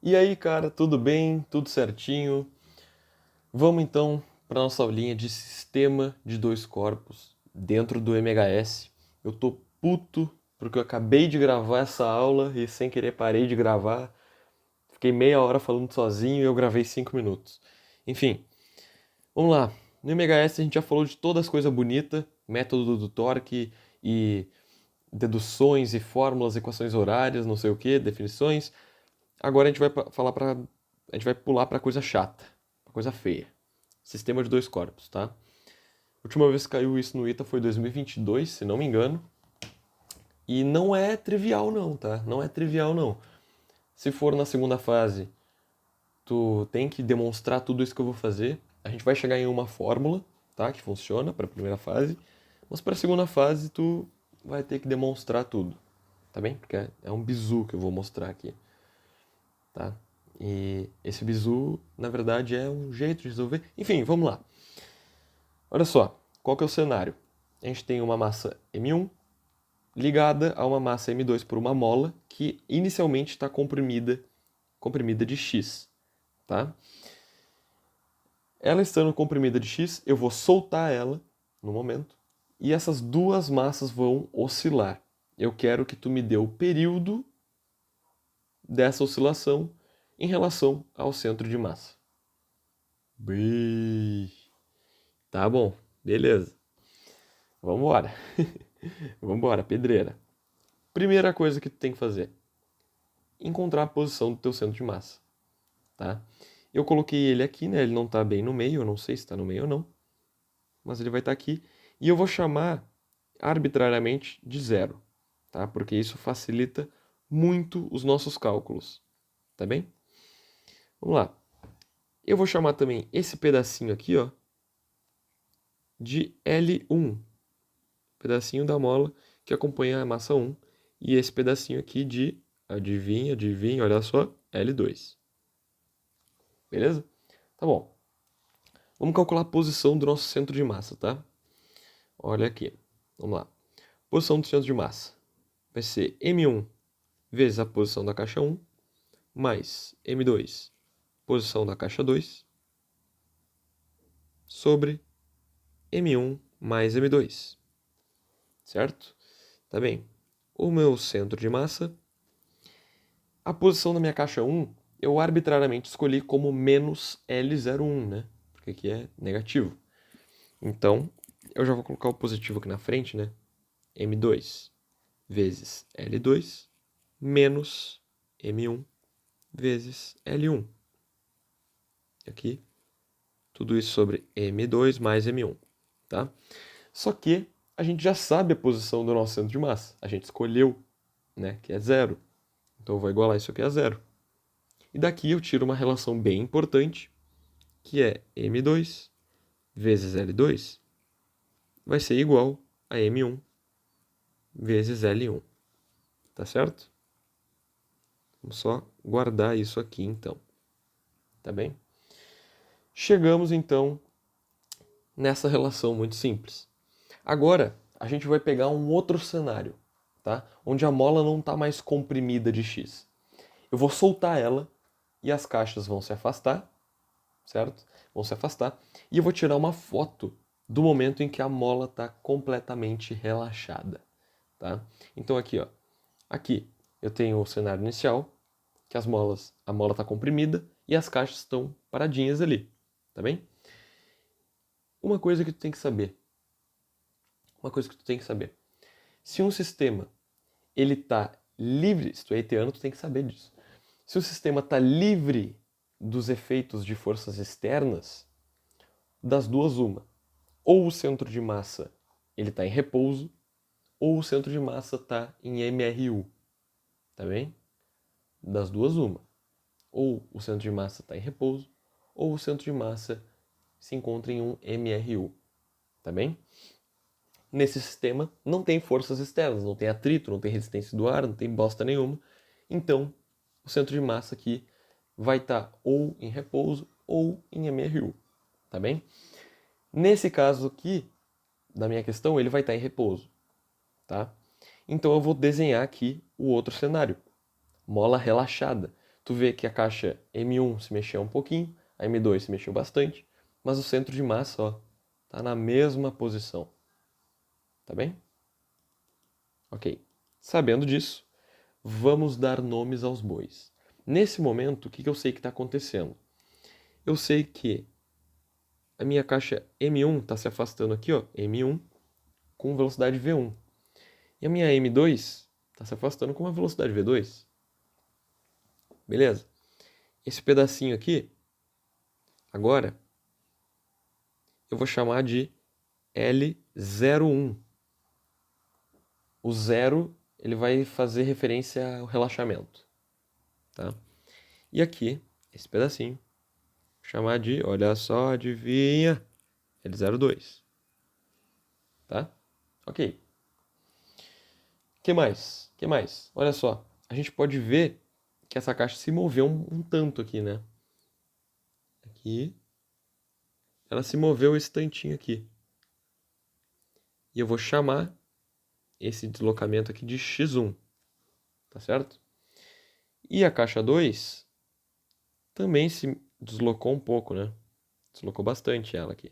E aí, cara, tudo bem? Tudo certinho? Vamos então para nossa aulinha de sistema de dois corpos dentro do MHS. Eu tô puto porque eu acabei de gravar essa aula e sem querer parei de gravar. Fiquei meia hora falando sozinho e eu gravei 5 minutos. Enfim, vamos lá. No MHS a gente já falou de todas as coisas bonitas, método do torque e deduções e fórmulas, equações horárias, não sei o que, definições. Agora a gente vai falar para a gente vai pular para coisa chata, pra coisa feia. Sistema de dois corpos, tá? A última vez que caiu isso no ITA foi 2022, se não me engano. E não é trivial não, tá? Não é trivial não. Se for na segunda fase, tu tem que demonstrar tudo isso que eu vou fazer. A gente vai chegar em uma fórmula, tá? Que funciona para a primeira fase. Mas para a segunda fase, tu vai ter que demonstrar tudo, tá bem? Porque é um bizu que eu vou mostrar aqui, tá? E esse bizu, na verdade, é um jeito de resolver. Enfim, vamos lá. Olha só, qual que é o cenário? A gente tem uma massa M1 ligada a uma massa M2 por uma mola que inicialmente está comprimida de X, tá? Ela estando comprimida de X, eu vou soltar ela no momento e essas duas massas vão oscilar. Eu quero que tu me dê o período dessa oscilação em relação ao centro de massa. Bem, tá bom, beleza. Vambora. Vambora, pedreira. Primeira coisa que tu tem que fazer: encontrar a posição do teu centro de massa, tá? Eu coloquei ele aqui, né? Ele não tá bem no meio, eu não sei se tá no meio ou não, mas ele vai estar aqui. E eu vou chamar arbitrariamente de zero, tá? Porque isso facilita muito os nossos cálculos, tá bem? Vamos lá. Eu vou chamar também esse pedacinho aqui, ó, de L1, pedacinho da mola que acompanha a massa 1, e esse pedacinho aqui de, adivinha, adivinha, olha só, L2. Beleza? Tá bom. Vamos calcular a posição do nosso centro de massa, tá? Olha aqui. Vamos lá. Posição do centro de massa vai ser M1 vezes a posição da caixa 1 mais M2, posição da caixa 2, sobre M1 mais M2. Certo? Tá bem. O meu centro de massa, a posição da minha caixa 1, eu arbitrariamente escolhi como menos L01, né? Porque aqui é negativo. Então, eu já vou colocar o positivo aqui na frente, né? M2 vezes L2 menos M1 vezes L1. Aqui, tudo isso sobre M2 mais M1, tá? Só que a gente já sabe a posição do nosso centro de massa. A gente escolheu, né, que é zero. Então eu vou igualar isso aqui a zero. E daqui eu tiro uma relação bem importante, que é M2 vezes L2 vai ser igual a M1 vezes L1. Tá certo? Vamos só guardar isso aqui então. Tá bem? Chegamos então nessa relação muito simples. Agora, a gente vai pegar um outro cenário, tá? Onde a mola não está mais comprimida de X. Eu vou soltar ela e as caixas vão se afastar, certo? Vão se afastar. E eu vou tirar uma foto do momento em que a mola está completamente relaxada, tá? Então aqui, ó. Aqui eu tenho o cenário inicial, que a mola está comprimida e as caixas estão paradinhas ali, tá bem? Uma coisa que tu tem que saber. Uma coisa que tu tem que saber. Se um sistema ele tá livre, se tu é haitiano, tu tem que saber disso. Se o sistema está livre dos efeitos de forças externas, das duas uma. Ou o centro de massa ele está em repouso, ou o centro de massa está em MRU. Tá bem? Das duas uma. Ou o centro de massa está em repouso, ou o centro de massa se encontra em um MRU. Tá bem? Nesse sistema não tem forças externas, não tem atrito, não tem resistência do ar, não tem bosta nenhuma. Então, o centro de massa aqui vai estar ou em repouso ou em MRU, tá bem? Nesse caso aqui, da minha questão, ele vai estar em repouso, tá? Então eu vou desenhar aqui o outro cenário, mola relaxada. Tu vê que a caixa M1 se mexeu um pouquinho, a M2 se mexeu bastante, mas o centro de massa, ó, tá na mesma posição. Tá bem? Ok. Sabendo disso, vamos dar nomes aos bois. Nesse momento, o que eu sei que está acontecendo? Eu sei que a minha caixa M1 está se afastando aqui, ó, M1, com velocidade V1. E a minha M2 está se afastando com uma velocidade V2. Beleza? Esse pedacinho aqui, agora, eu vou chamar de L01. O zero, ele vai fazer referência ao relaxamento. Tá? E aqui, esse pedacinho, vou chamar de, olha só, adivinha, L02. Tá? Ok. Que mais? Que mais? Olha só, a gente pode ver que essa caixa se moveu um tanto aqui, né? Aqui, ela se moveu esse tantinho aqui. E eu vou chamar esse deslocamento aqui de x1, tá certo? E a caixa 2 também se deslocou um pouco, né? Deslocou bastante ela aqui.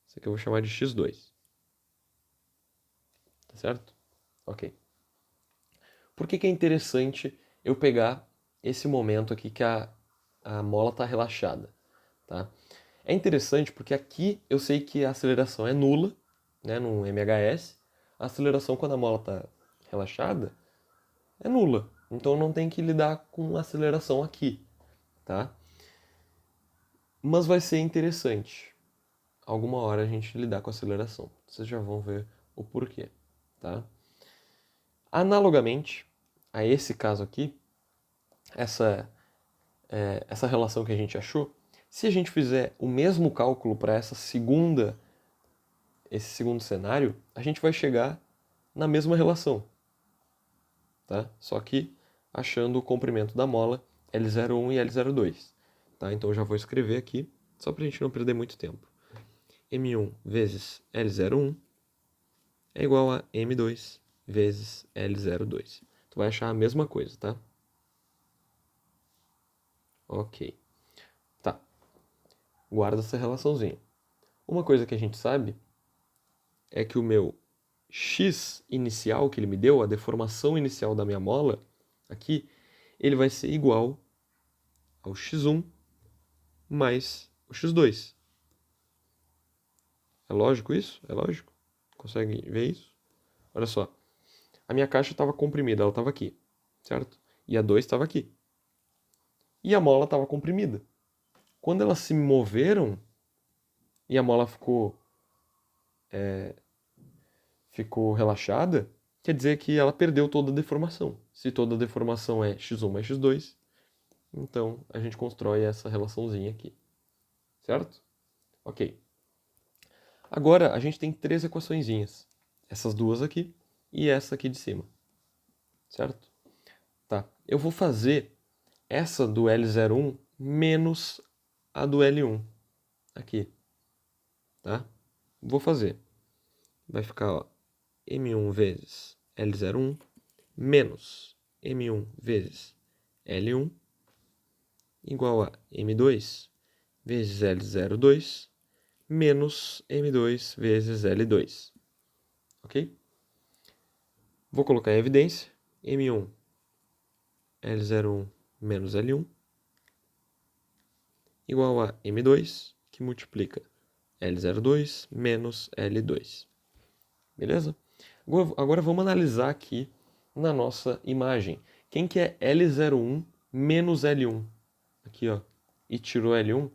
Isso aqui eu vou chamar de x2. Tá certo? Ok. Por que é interessante eu pegar esse momento aqui que a mola está relaxada? Tá? É interessante porque aqui eu sei que a aceleração é nula, né, no MHS. A aceleração quando a mola está relaxada é nula. Então não tem que lidar com aceleração aqui. Tá? Mas vai ser interessante alguma hora a gente lidar com aceleração. Vocês já vão ver o porquê. Tá? Analogamente a esse caso aqui, essa relação que a gente achou, se a gente fizer o mesmo cálculo para esse segundo cenário, a gente vai chegar na mesma relação, tá? Só que achando o comprimento da mola L01 e L02, tá? Então eu já vou escrever aqui, só para a gente não perder muito tempo. M1 vezes L01 é igual a M2 vezes L02. Tu vai achar a mesma coisa, tá? Ok. Tá. Guarda essa relaçãozinha. Uma coisa que a gente sabe é que o meu x inicial que ele me deu, a deformação inicial da minha mola, aqui, ele vai ser igual ao x1 mais o x2. É lógico isso? É lógico? Consegue ver isso? Olha só. A minha caixa estava comprimida, ela estava aqui, certo? E a 2 estava aqui. E a mola estava comprimida. Quando elas se moveram e a mola ficou relaxada, quer dizer que ela perdeu toda a deformação. Se toda a deformação é x1 mais x2, então a gente constrói essa relaçãozinha aqui. Certo? Ok. Agora a gente tem três equaçõezinhas. Essas duas aqui e essa aqui de cima. Certo? Tá. Eu vou fazer essa do L01 menos a do L1 aqui. Tá? Vou fazer. Vai ficar, ó, M1 vezes L01 menos M1 vezes L1 igual a M2 vezes L02 menos M2 vezes L2. Ok? Vou colocar em evidência M1 L01 menos L1 igual a M2, que multiplica L02 menos L2. Beleza? Agora vamos analisar aqui na nossa imagem. Quem que é L01 menos L1? Aqui, ó. E tirou L1?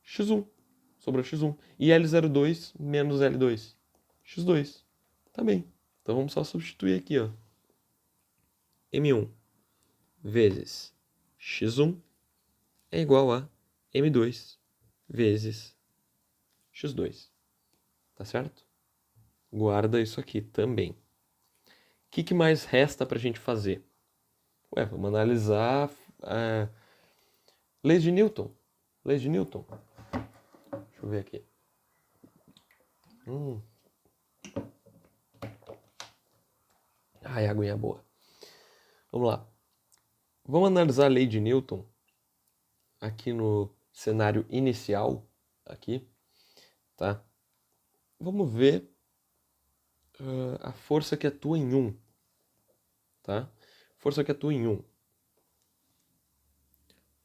X1. Sobrou X1. E L02 menos L2? X2. Tá bem. Então vamos só substituir aqui, ó. M1 vezes X1 é igual a M2 vezes X2. Tá certo? Guarda isso aqui também. O que mais resta para a gente fazer? Ué, vamos analisar leis de Newton. Leis de Newton. Deixa eu ver aqui. Ai, aguinha boa. Vamos lá. Vamos analisar a lei de Newton aqui no cenário inicial, aqui, tá? Vamos ver a força que atua em 1, tá? Força que atua em 1.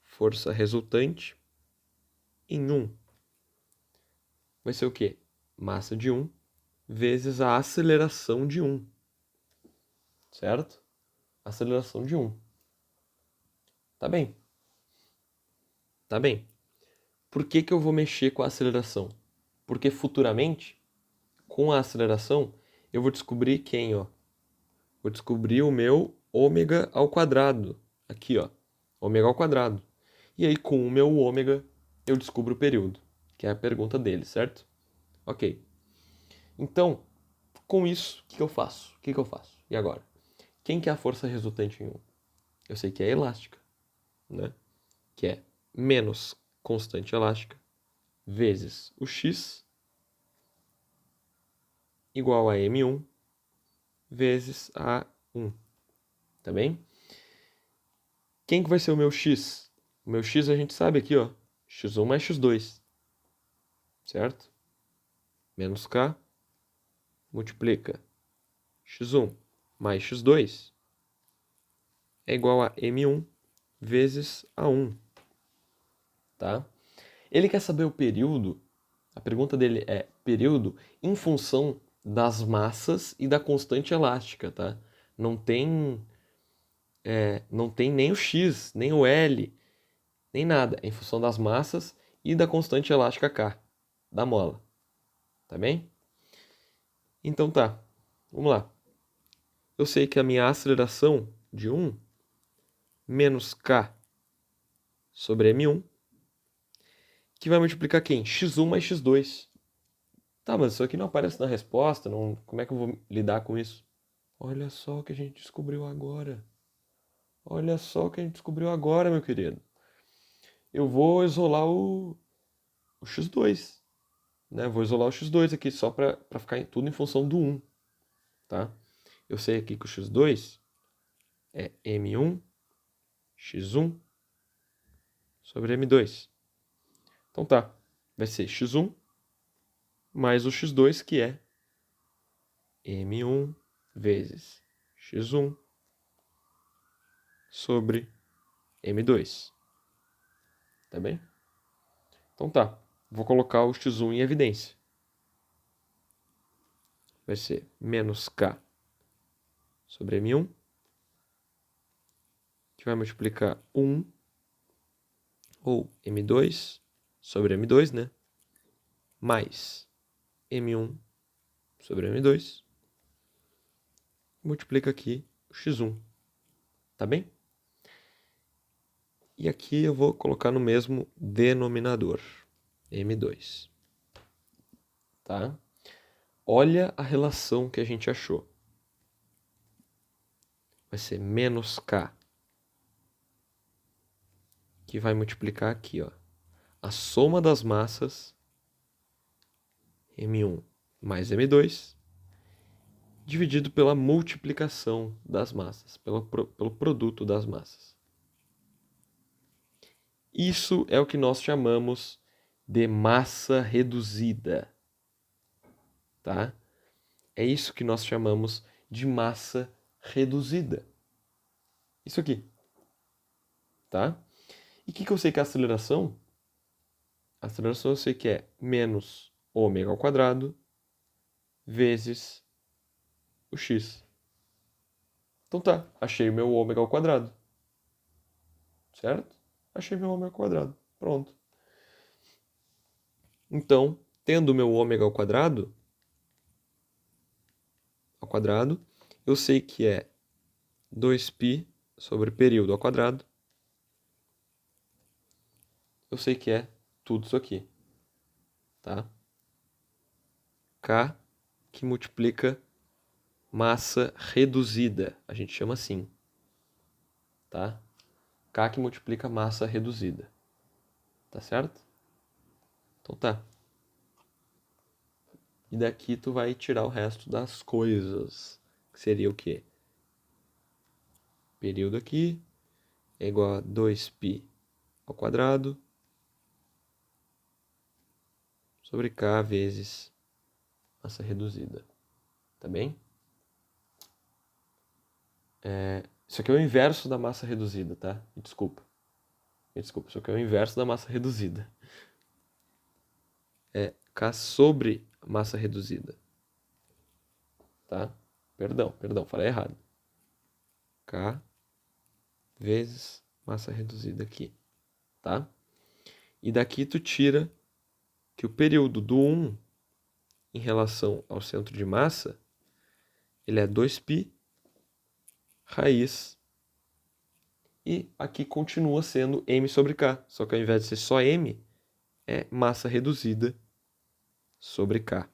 Força resultante em 1 vai ser o quê? Massa de 1 vezes a aceleração de 1, certo? Aceleração de 1. Tá bem. Tá bem. Por que que eu vou mexer com a aceleração? Porque futuramente, com a aceleração, eu vou descobrir quem, ó? Vou descobrir o meu ômega ao quadrado. Aqui, ó. Ômega ao quadrado. E aí, com o meu ômega, eu descubro o período, que é a pergunta dele, certo? Ok. Então, com isso, o que que eu faço? O que que eu faço? E agora? Quem que é a força resultante em 1? Eu sei que é elástica, né? Que é menos constante elástica vezes o x igual a m1 vezes a 1, tá bem? Quem que vai ser o meu x? O meu x a gente sabe aqui, ó, x1 mais x2, certo? Menos k multiplica x1 mais x2 é igual a m1 vezes a 1, tá? Ele quer saber o período, a pergunta dele é período em função das massas e da constante elástica, tá? Não tem, não tem nem o x, nem o L, nem nada. É em função das massas e da constante elástica K, da mola. Tá bem? Então tá, vamos lá. Eu sei que a minha aceleração de 1 menos K sobre M1, que vai multiplicar quem? X1 mais X2. Tá, mas isso aqui não aparece na resposta, não... como é que eu vou lidar com isso? Olha só o que a gente descobriu agora. Olha só o que a gente descobriu agora, meu querido. Eu vou isolar o x2, né? Vou isolar o x2 aqui só para ficar tudo em função do 1, tá? Eu sei aqui que o x2 é m1 x1 sobre m2. Então tá, vai ser x1 mais o x2, que é m1 vezes x1 sobre m2. Tá bem? Então tá, vou colocar o x1 em evidência. Vai ser menos k sobre m1, que vai multiplicar 1, ou m2 sobre m2, né? Mais m1 sobre m2. Multiplica aqui o x1, tá bem? E aqui eu vou colocar no mesmo denominador, m2, tá? Olha a relação que a gente achou. Vai ser menos k, que vai multiplicar aqui, ó, a soma das massas, m1 mais m2, dividido pela multiplicação das massas, pelo produto das massas. Isso é o que nós chamamos de massa reduzida, tá? É isso que nós chamamos de massa reduzida. Isso aqui, tá? E o que eu sei que é a aceleração? A aceleração eu sei que é menos ômega ao quadrado vezes o x. Então tá, achei o meu ômega ao quadrado. Certo? Achei meu ômega ao quadrado. Pronto. Então, tendo o meu ômega ao quadrado, eu sei que é 2π sobre período ao quadrado. Eu sei que é tudo isso aqui, tá? K que multiplica massa reduzida, a gente chama assim, tá? K que multiplica massa reduzida, tá certo? Então tá. E daqui tu vai tirar o resto das coisas, que seria o quê? Período aqui, é igual a 2π ao quadrado sobre K vezes massa reduzida. Tá bem? Isso aqui é o inverso da massa reduzida, tá? Me desculpa. Isso aqui é o inverso da massa reduzida. É K sobre massa reduzida. Tá? Perdão, falei errado. K vezes massa reduzida aqui. Tá? E daqui tu tira que o período do 1 em relação ao centro de massa, ele é 2π raiz. E aqui continua sendo m sobre K. Só que ao invés de ser só m, é massa reduzida sobre K.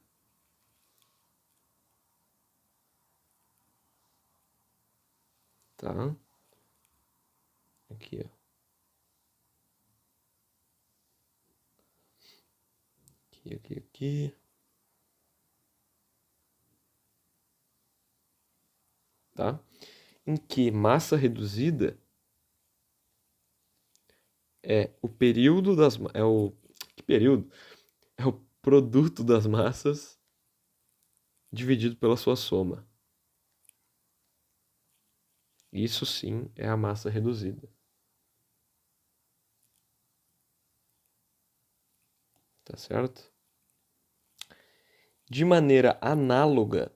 Tá? Aqui, ó. Aqui. Tá? Em que massa reduzida é o período das... Que período? É o produto das massas dividido pela sua soma. Isso sim é a massa reduzida. Tá certo? De maneira análoga,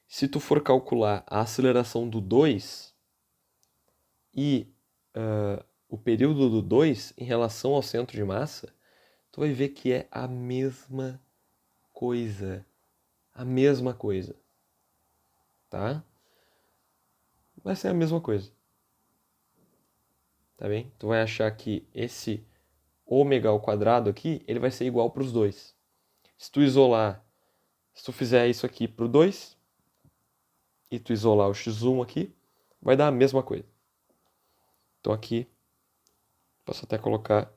se tu for calcular a aceleração do 2 e o período do 2 em relação ao centro de massa, tu vai ver que é a mesma coisa. A mesma coisa. Tá? Vai ser a mesma coisa. Tá bem? Tu vai achar que esse ômega ao quadrado aqui, ele vai ser igual para os dois. Se tu fizer isso aqui para o 2 e tu isolar o x1 aqui, vai dar a mesma coisa. Então aqui, posso até colocar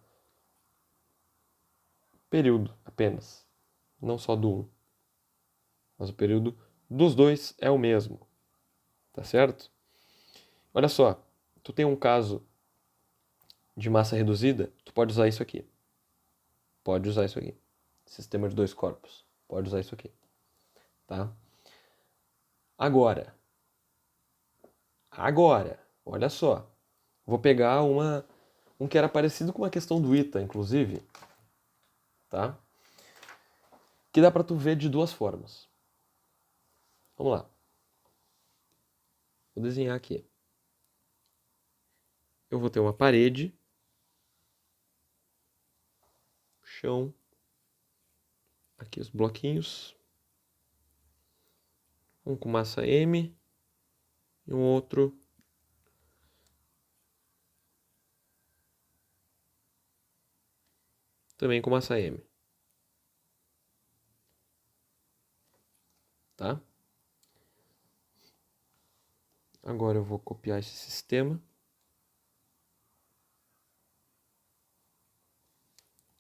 período apenas, não só do 1. Mas o período dos dois é o mesmo. Tá certo? Olha só, tu tem um caso de massa reduzida, tu pode usar isso aqui. Pode usar isso aqui. Sistema de dois corpos. Pode usar isso aqui. Tá? Agora, olha só. Vou pegar um que era parecido com uma questão do ITA, inclusive. Tá? Que dá pra tu ver de duas formas. Vamos lá. Vou desenhar aqui. Eu vou ter uma parede, chão, aqui os bloquinhos, um com massa M e um outro também com massa M. Tá? Agora eu vou copiar esse sistema.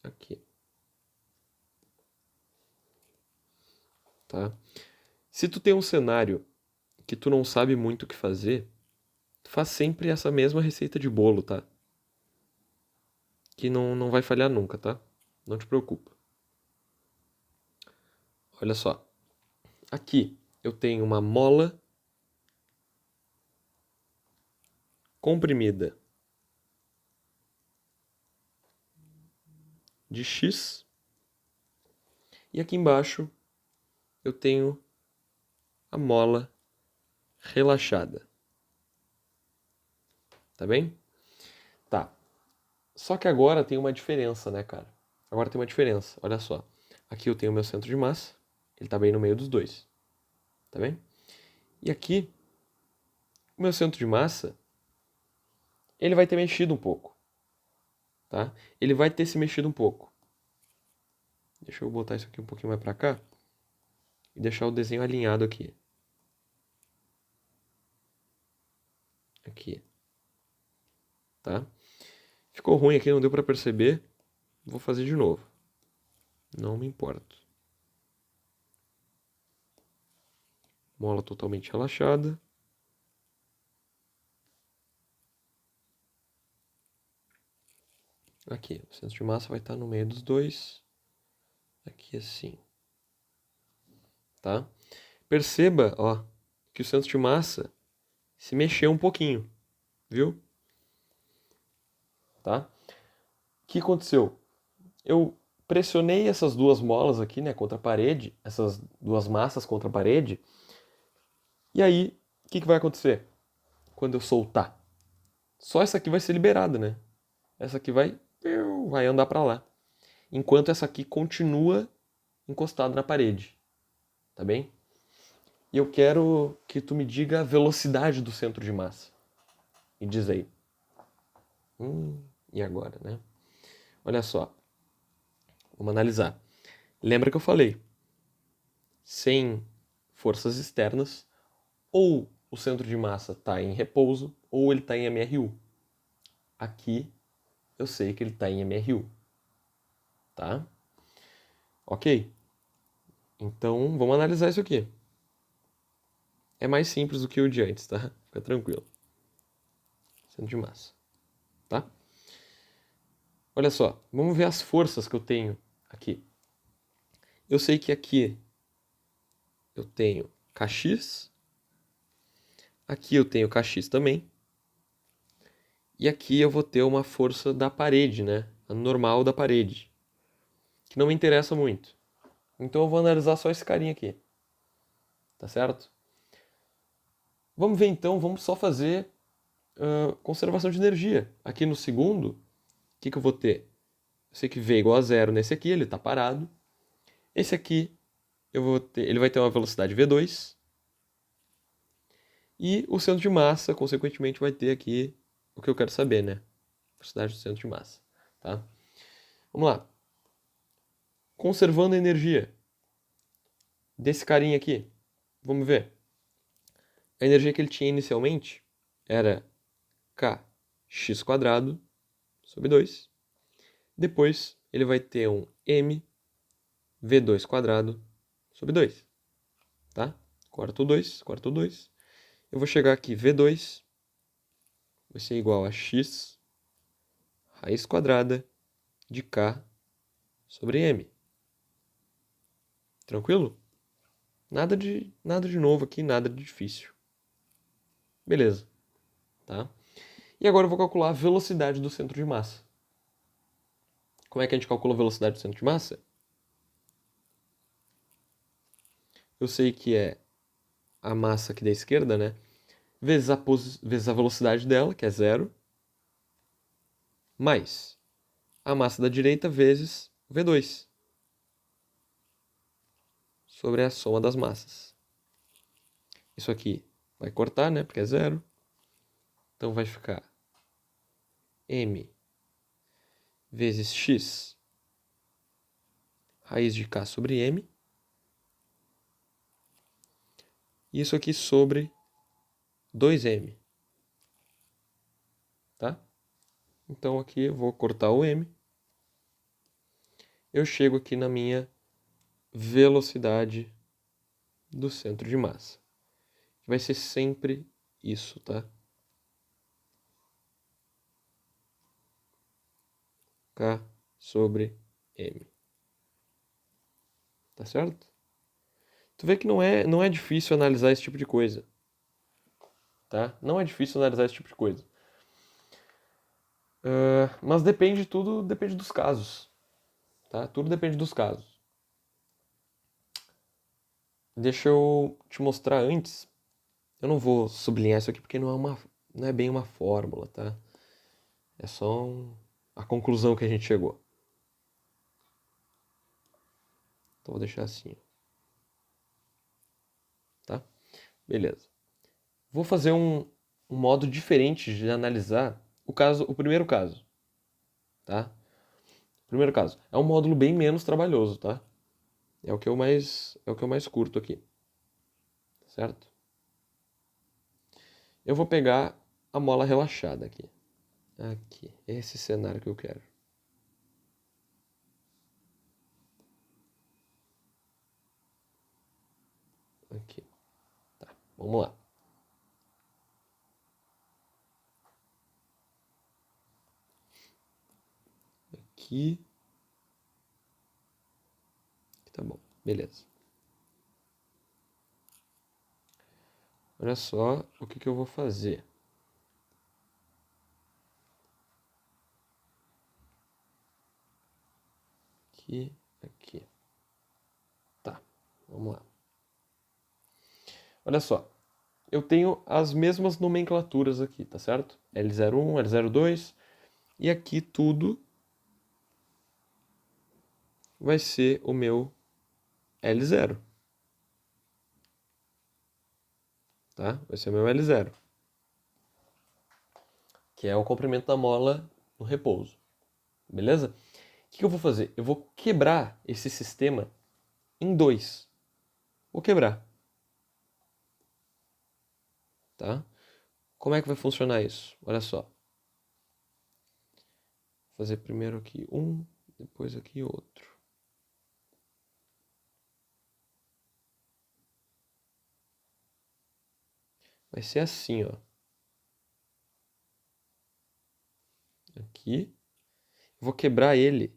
Aqui. Tá? Se tu tem um cenário que tu não sabe muito o que fazer, tu faz sempre essa mesma receita de bolo, tá? Que não vai falhar nunca, tá? Não te preocupa. Olha só. Aqui eu tenho uma mola comprimida de X. E aqui embaixo eu tenho a mola relaxada. Tá bem? Tá. Só que agora tem uma diferença, né, cara? Agora tem uma diferença. Olha só. Aqui eu tenho o meu centro de massa. Ele tá bem no meio dos dois. Tá bem? E aqui, o meu centro de massa, ele vai ter mexido um pouco. Tá? Ele vai ter se mexido um pouco. Deixa eu botar isso aqui um pouquinho mais pra cá. E deixar o desenho alinhado aqui. Aqui. Tá? Ficou ruim aqui, não deu pra perceber. Vou fazer de novo. Não me importo. Mola totalmente relaxada. Aqui, o centro de massa vai estar no meio dos dois. Aqui assim. Tá? Perceba, ó, que o centro de massa se mexeu um pouquinho, viu? Tá? O que aconteceu? Eu pressionei essas duas molas aqui, né, contra a parede, essas duas massas contra a parede. E aí, o que vai acontecer quando eu soltar? Só essa aqui vai ser liberada, né? Essa aqui vai andar para lá. Enquanto essa aqui continua encostada na parede. Tá bem? E eu quero que tu me diga a velocidade do centro de massa. Me diz aí. E agora, né? Olha só. Vamos analisar. Lembra que eu falei? Sem forças externas, ou o centro de massa está em repouso, ou ele está em MRU. Aqui eu sei que ele está em MRU. Tá? Ok. Então vamos analisar isso aqui. É mais simples do que o de antes, tá? Fica tranquilo. Centro de massa. Tá? Olha só, vamos ver as forças que eu tenho aqui. Eu sei que aqui eu tenho Kx, aqui eu tenho Kx também, e aqui eu vou ter uma força da parede, né? A normal da parede, que não me interessa muito. Então eu vou analisar só esse carinha aqui, tá certo? Vamos ver então, vamos só fazer conservação de energia. Aqui no segundo, o que eu vou ter? Eu sei que V igual a zero nesse aqui, ele está parado. Esse aqui, ele vai ter uma velocidade V2. E o centro de massa, consequentemente, vai ter aqui o que eu quero saber, né? Velocidade do centro de massa. Tá? Vamos lá. Conservando a energia desse carinha aqui. Vamos ver. A energia que ele tinha inicialmente era kx² sobre 2. Depois ele vai ter um mv2² sobre 2. Tá? Corta o 2, corta o 2. Eu vou chegar aqui, V2 vai ser igual a x raiz quadrada de k sobre m. Tranquilo? Nada de novo aqui, nada de difícil. Beleza. Tá? E agora eu vou calcular a velocidade do centro de massa. Como é que a gente calcula a velocidade do centro de massa? Eu sei que é a massa aqui da esquerda, né? Vezes a velocidade dela, que é zero, mais a massa da direita vezes V2, sobre a soma das massas. Isso aqui vai cortar, né? Porque é zero. Então vai ficar m vezes x raiz de k sobre m. Isso aqui sobre 2m. Tá? Então aqui eu vou cortar o m. Eu chego aqui na minha velocidade do centro de massa. Vai ser sempre isso, tá? K sobre m. Tá certo? Tu vê que não é difícil analisar esse tipo de coisa. Tá? Não é difícil analisar esse tipo de coisa. Mas tudo depende dos casos. Tá? Tudo depende dos casos. Deixa eu te mostrar antes. Eu não vou sublinhar isso aqui porque não é bem uma fórmula, tá? É só a conclusão que a gente chegou. Então vou deixar assim. Tá? Beleza. Vou fazer um modo diferente de analisar o primeiro caso. Tá? Primeiro caso. É um módulo bem menos trabalhoso, tá? É o que eu mais curto aqui. Certo? Eu vou pegar a mola relaxada aqui. Aqui. Esse cenário que eu quero. Aqui. Tá. Vamos lá. aqui. Tá bom, beleza. Olha só o que eu vou fazer. Aqui, aqui. Tá, vamos lá. Olha só, eu tenho as mesmas nomenclaturas aqui, tá certo? L01, L02, e aqui tudo vai ser o meu L0. Tá? Vai ser o meu L0. Que é o comprimento da mola no repouso. Beleza? O que eu vou fazer? Eu vou quebrar esse sistema em dois. Vou quebrar. Tá? Como é que vai funcionar isso? Olha só. Vou fazer primeiro aqui um, depois aqui outro. Vai ser assim, ó. Aqui. Vou quebrar ele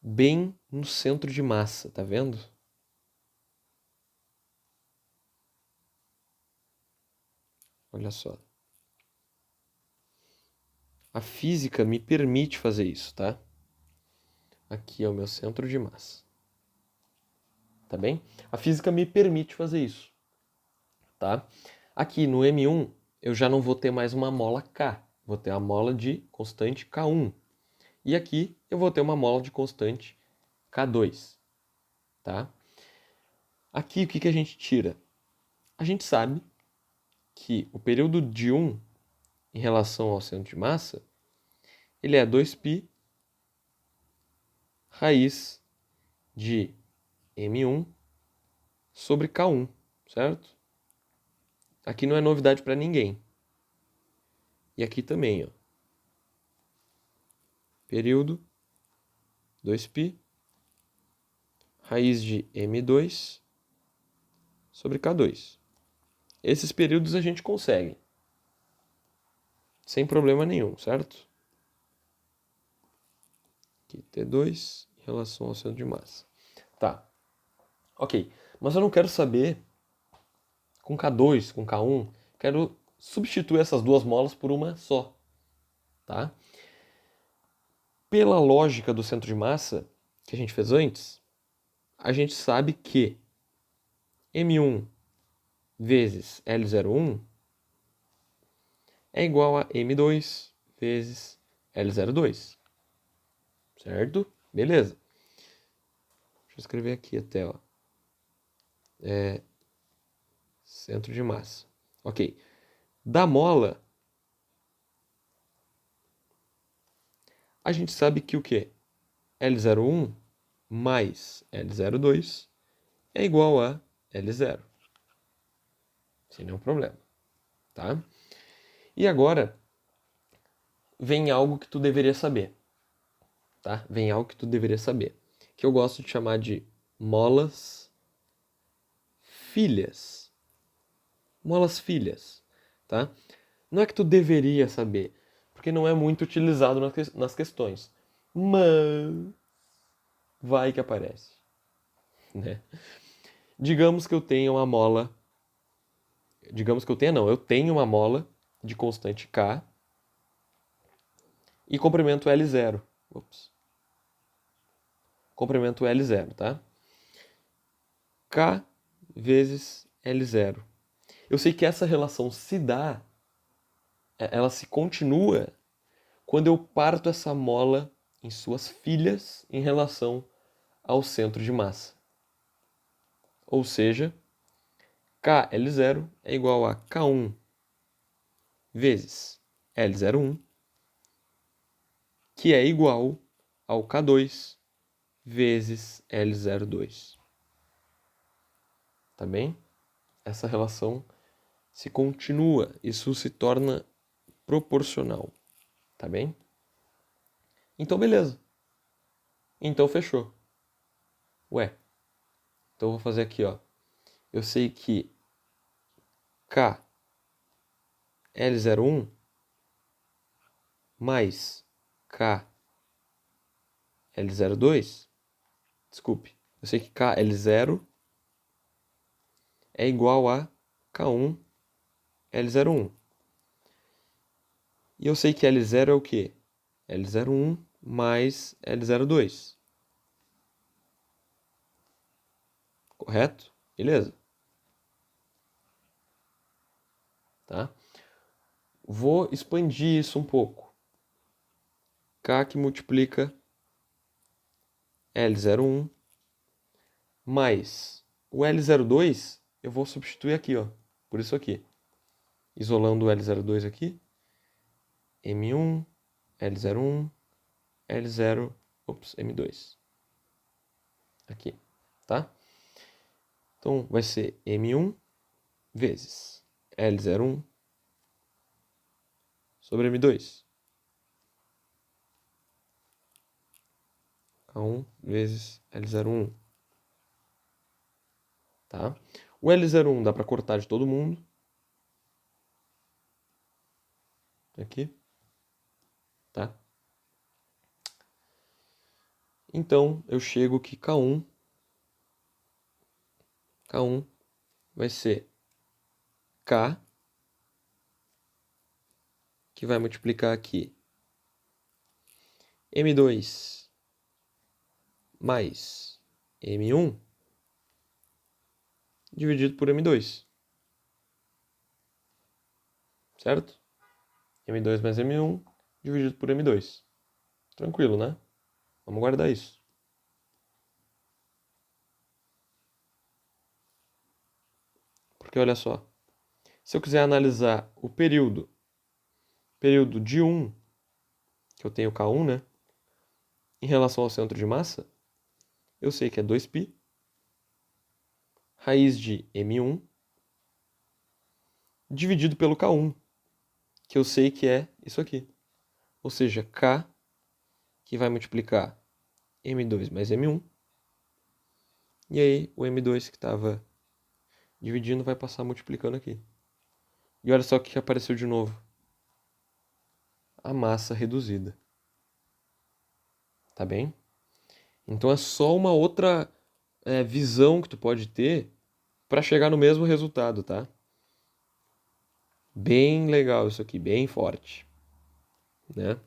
bem no centro de massa, tá vendo? Olha só. A física me permite fazer isso, tá? Aqui é o meu centro de massa. Tá bem? A física me permite fazer isso, tá? Aqui no M1 eu já não vou ter mais uma mola K, vou ter a mola de constante K1. E aqui eu vou ter uma mola de constante K2, tá? Aqui o que a gente tira? A gente sabe que o período de 1 em relação ao centro de massa, ele é 2π raiz de M1 sobre K1, certo? Aqui não é novidade para ninguém. E aqui também, ó. Período 2π raiz de M2 sobre K2. Esses períodos a gente consegue. Sem problema nenhum, certo? Aqui T2 em relação ao centro de massa. Tá. Ok. Mas eu não quero saber com K2, com K1. Quero substituir essas duas molas por uma só. Tá? Pela lógica do centro de massa que a gente fez antes, a gente sabe que M1 vezes L01 é igual a M2 vezes L02. Certo? Beleza. Deixa eu escrever aqui até, ó. Centro de massa. Ok. Da mola, a gente sabe que o quê? L01 mais L02 é igual a L0. Sem nenhum problema. Tá? E agora, vem algo que tu deveria saber. Tá? Vem algo que tu deveria saber. Que eu gosto de chamar de molas filhas. Molas filhas. Tá? Não é que tu deveria saber, porque não é muito utilizado nas questões. Mas vai que aparece. Né? Digamos que eu tenha uma mola. Digamos que eu tenha, não. Eu tenho uma mola de constante K e comprimento L0. Ops. Comprimento L0, tá? K vezes L0. Eu sei que essa relação se dá, ela se continua quando eu parto essa mola em suas filhas em relação ao centro de massa. Ou seja, KL0 é igual a K1 vezes L01, que é igual ao K2 vezes L02. Tá bem? Essa relação se continua, isso se torna proporcional. Tá bem? Então, beleza. Então, fechou. Ué, então eu vou fazer aqui, ó. Eu sei que K L01 mais K L02, desculpe, eu sei que KL0 é igual a K1 L01. E eu sei que L0 é o quê? L01 mais L02. Correto? Beleza. Tá? Vou expandir isso um pouco. K que multiplica L01 mais o L02, eu vou substituir aqui, ó, por isso aqui. Isolando o L02 aqui, M1, L01, L0, M2. Aqui, tá? Então, vai ser M1 vezes L01 sobre M2. K1 vezes L01. Tá? O L01 dá para cortar de todo mundo. Aqui. Tá? Então, eu chego que K1 vai ser K, que vai multiplicar aqui M2 mais M1 dividido por M2. Certo? M2 mais M1 dividido por M2. Tranquilo, né? Vamos guardar isso. Porque olha só, se eu quiser analisar o período de 1, que eu tenho K1, né? Em relação ao centro de massa, eu sei que é 2π, raiz de M1, dividido pelo K1, que eu sei que é isso aqui. Ou seja, K, que vai multiplicar M2 mais M1, e aí o M2 que estava dividindo vai passar multiplicando aqui. E olha só o que apareceu de novo. A massa reduzida. Tá bem? Então é só uma outra visão que tu pode ter para chegar no mesmo resultado, tá? Bem legal isso aqui, bem forte, né?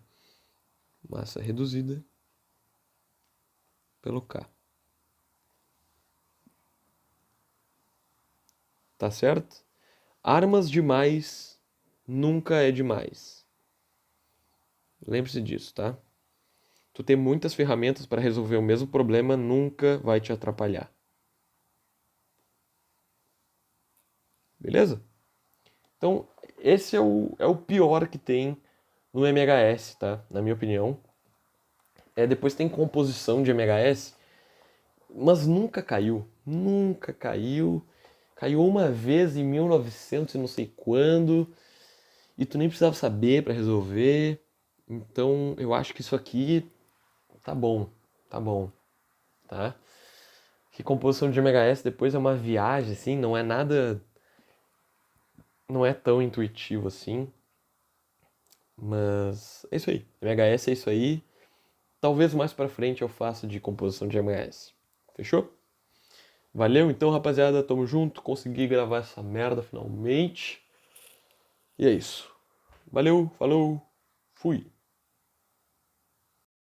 Massa reduzida pelo K. Tá certo? Armas demais nunca é demais. Lembre-se disso, tá? Tu ter muitas ferramentas para resolver o mesmo problema nunca vai te atrapalhar. Beleza? Então, esse é o pior que tem no MHS, tá? Na minha opinião. Depois tem composição de MHS, mas nunca caiu. Nunca caiu. Caiu uma vez em 1900 e não sei quando. E tu nem precisava saber para resolver. Então, eu acho que isso aqui tá bom. Tá bom. Tá? Que composição de MHS depois é uma viagem, assim, não é nada... Não é tão intuitivo assim. Mas é isso aí. MHS é isso aí. Talvez mais pra frente eu faça de composição de MHS. Fechou? Valeu então, rapaziada. Tamo junto. Consegui gravar essa merda finalmente. E é isso. Valeu, falou, fui.